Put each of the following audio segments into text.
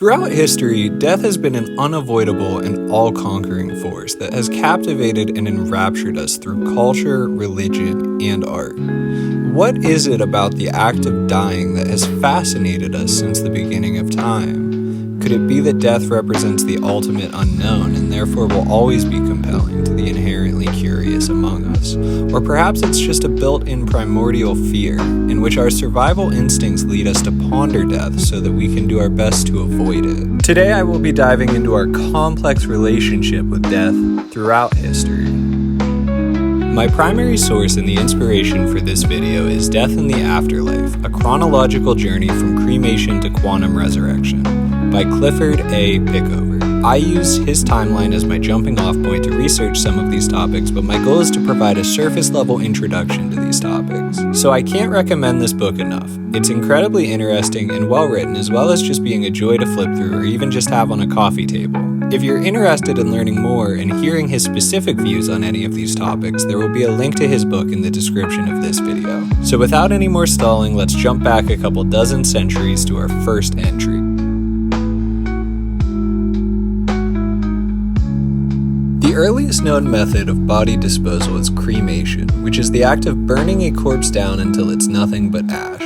Throughout history, death has been an unavoidable and all-conquering force that has captivated and enraptured us through culture, religion, and art. What is it about the act of dying that has fascinated us since the beginning of time? Could it be that death represents the ultimate unknown and therefore will always be compelling to the inherently curious among us? Or perhaps it's just a built-in primordial fear in which our survival instincts lead us to ponder death so that we can do our best to avoid it. Today I will be diving into our complex relationship with death throughout history. My primary source and the inspiration for this video is Death and the Afterlife, a chronological journey from cremation to quantum resurrection, by Clifford A. Pickover. I use his timeline as my jumping off point to research some of these topics, but my goal is to provide a surface-level introduction to these topics. So I can't recommend this book enough. It's incredibly interesting and well-written, as well as just being a joy to flip through or even just have on a coffee table. If you're interested in learning more and hearing his specific views on any of these topics, there will be a link to his book in the description of this video. So without any more stalling, let's jump back a couple dozen centuries to our first entry. The earliest known method of body disposal is cremation, which is the act of burning a corpse down until it's nothing but ash.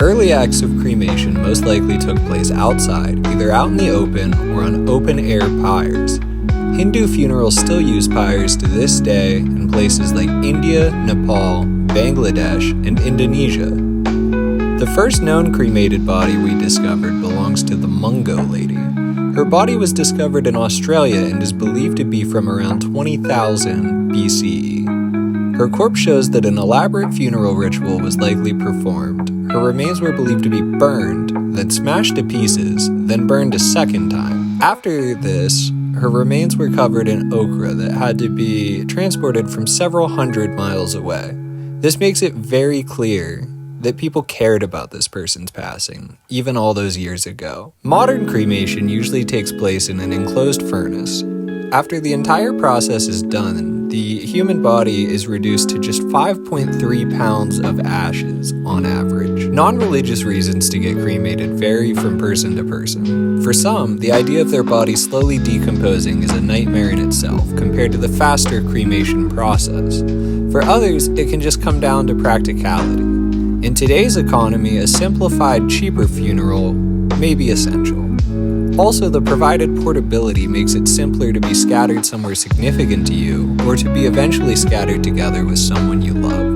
Early acts of cremation most likely took place outside, either out in the open or on open-air pyres. Hindu funerals still use pyres to this day in places like India, Nepal, Bangladesh, and Indonesia. The first known cremated body we discovered belongs to the Mungo lady. Her body was discovered in Australia and is believed to be from around 20,000 BCE. Her corpse shows that an elaborate funeral ritual was likely performed. Her remains were believed to be burned, then smashed to pieces, then burned a second time. After this, her remains were covered in ochre that had to be transported from several hundred miles away. This makes it very clear that people cared about this person's passing, even all those years ago. Modern cremation usually takes place in an enclosed furnace. After the entire process is done, the human body is reduced to just 5.3 pounds of ashes on average. Non-religious reasons to get cremated vary from person to person. For some, the idea of their body slowly decomposing is a nightmare in itself compared to the faster cremation process. For others, it can just come down to practicality. In today's economy, a simplified, cheaper funeral may be essential. Also, the provided portability makes it simpler to be scattered somewhere significant to you, or to be eventually scattered together with someone you love.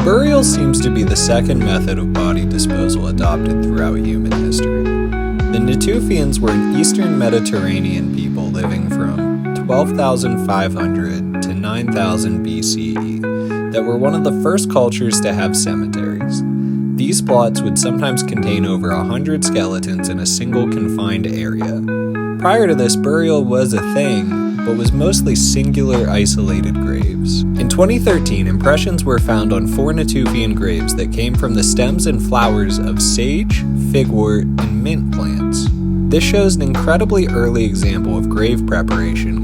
Burial seems to be the second method of body disposal adopted throughout human history. The Natufians were an Eastern Mediterranean people living from 12,500 to 9,000 BCE that were one of the first cultures to have cemeteries. These plots would sometimes contain over 100 skeletons in a single confined area. Prior to this, burial was a thing, but was mostly singular, isolated graves. In 2013, impressions were found on 4 Natufian graves that came from the stems and flowers of sage, figwort, and mint plants. This shows an incredibly early example of grave preparation.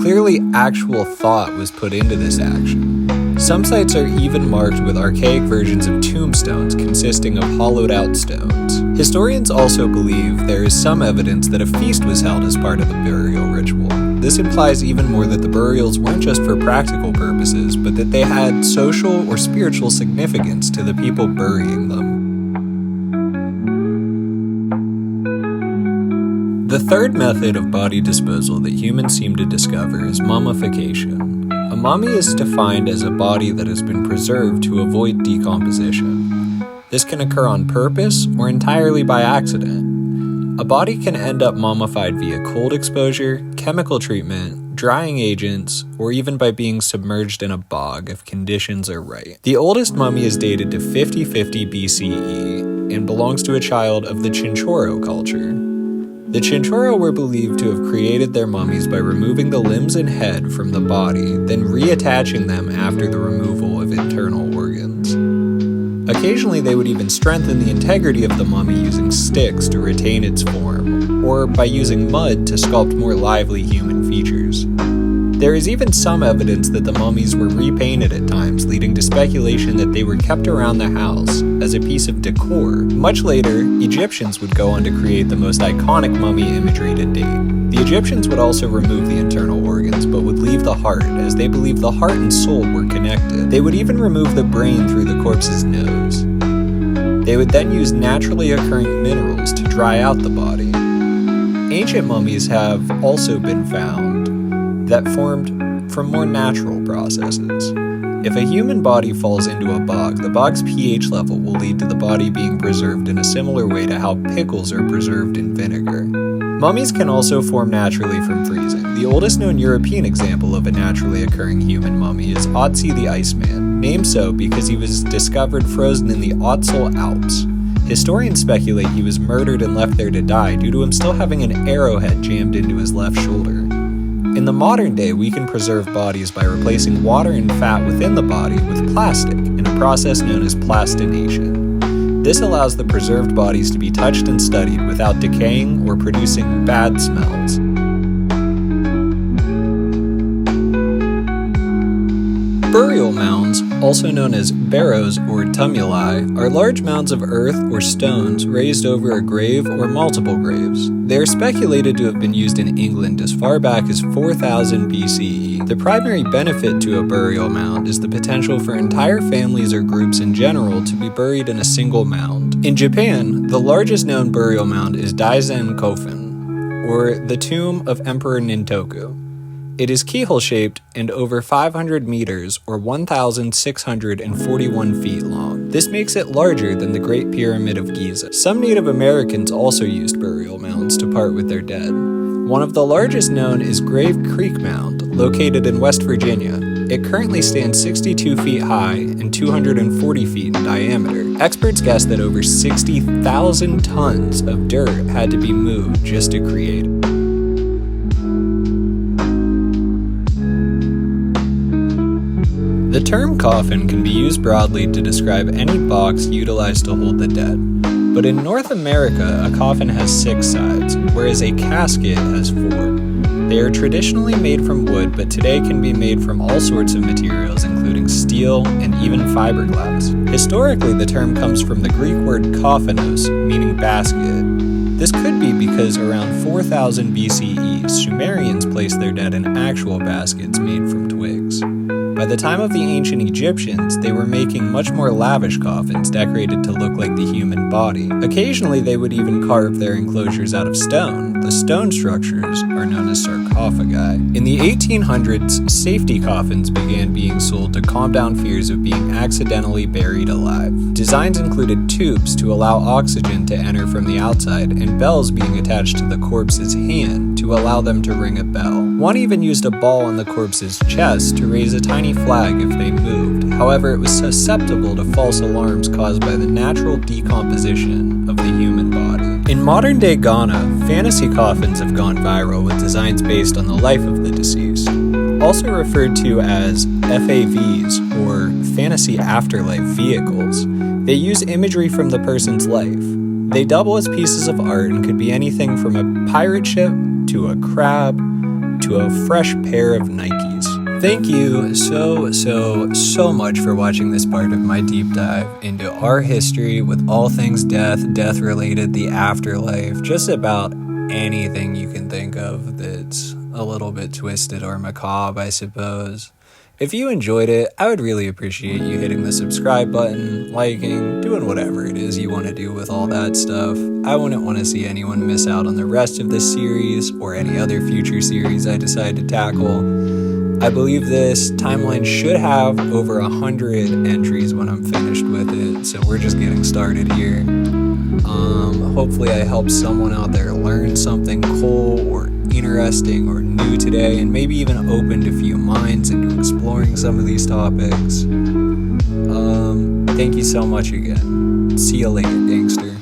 Clearly, actual thought was put into this action. Some sites are even marked with archaic versions of tombstones consisting of hollowed-out stones. Historians also believe there is some evidence that a feast was held as part of the burial ritual. This implies even more that the burials weren't just for practical purposes, but that they had social or spiritual significance to the people burying them. The third method of body disposal that humans seem to discover is mummification. A mummy is defined as a body that has been preserved to avoid decomposition. This can occur on purpose or entirely by accident. A body can end up mummified via cold exposure, chemical treatment, drying agents, or even by being submerged in a bog if conditions are right. The oldest mummy is dated to 5050 BCE and belongs to a child of the Chinchorro culture. The Chinchorro were believed to have created their mummies by removing the limbs and head from the body, then reattaching them after the removal of internal organs. Occasionally, they would even strengthen the integrity of the mummy using sticks to retain its form, or by using mud to sculpt more lively human features. There is even some evidence that the mummies were repainted at times, leading to speculation that they were kept around the house as a piece of decor. Much later, Egyptians would go on to create the most iconic mummy imagery to date. The Egyptians would also remove the internal organs, but would leave the heart, as they believed the heart and soul were connected. They would even remove the brain through the corpse's nose. They would then use naturally occurring minerals to dry out the body. Ancient mummies have also been found that formed from more natural processes. If a human body falls into a bog, the bog's pH level will lead to the body being preserved in a similar way to how pickles are preserved in vinegar. Mummies can also form naturally from freezing. The oldest known European example of a naturally occurring human mummy is Otzi the Iceman, named so because he was discovered frozen in the Ötztal Alps. Historians speculate he was murdered and left there to die due to him still having an arrowhead jammed into his left shoulder. In the modern day, we can preserve bodies by replacing water and fat within the body with plastic in a process known as plastination. This allows the preserved bodies to be touched and studied without decaying or producing bad smells. Burial mounds, also known as barrows or tumuli, are large mounds of earth or stones raised over a grave or multiple graves. They are speculated to have been used in England as far back as 4000 BCE. The primary benefit to a burial mound is the potential for entire families or groups in general to be buried in a single mound. In Japan, the largest known burial mound is Daizen Coffin, or the tomb of Emperor Nintoku. It is keyhole-shaped and over 500 meters or 1,641 feet long. This makes it larger than the Great Pyramid of Giza. Some Native Americans also used burial mounds to part with their dead. One of the largest known is Grave Creek Mound, located in West Virginia. It currently stands 62 feet high and 240 feet in diameter. Experts guess that over 60,000 tons of dirt had to be moved just to create it. The term coffin can be used broadly to describe any box utilized to hold the dead. But in North America, a coffin has 6 sides, whereas a casket has 4. They are traditionally made from wood, but today can be made from all sorts of materials, including steel and even fiberglass. Historically, the term comes from the Greek word kophanos, meaning basket. This could be because around 4000 BCE, Sumerians placed their dead in actual baskets made from twigs. By the time of the ancient Egyptians, they were making much more lavish coffins decorated to look like the human body. Occasionally, they would even carve their enclosures out of stone. The stone structures are known as sarcophagi. In the 1800s, safety coffins began being sold to calm down fears of being accidentally buried alive. Designs included tubes to allow oxygen to enter from the outside and bells being attached to the corpse's hand to allow them to ring a bell. One even used a ball on the corpse's chest to raise a tiny flag if they moved. However, it was susceptible to false alarms caused by the natural decomposition of the human body. In modern-day Ghana, fantasy coffins have gone viral with designs based on the life of the deceased. Also referred to as FAVs, or fantasy afterlife vehicles, they use imagery from the person's life. They double as pieces of art and could be anything from a pirate ship, to a crab, to a fresh pair of Nikes. Thank you so much for watching this part of my deep dive into our history with all things death-related, the afterlife, just about anything you can think of that's a little bit twisted or macabre, I suppose. If you enjoyed it, I would really appreciate you hitting the subscribe button, liking, doing whatever it is you want to do with all that stuff. I wouldn't want to see anyone miss out on the rest of this series or any other future series I decide to tackle. I believe this timeline should have over 100 entries when I'm finished with it, so we're just getting started here. Hopefully I helped someone out there learn something cool or interesting or new today, and maybe even opened a few minds into exploring some of these topics. Thank you so much again. See you later, gangster.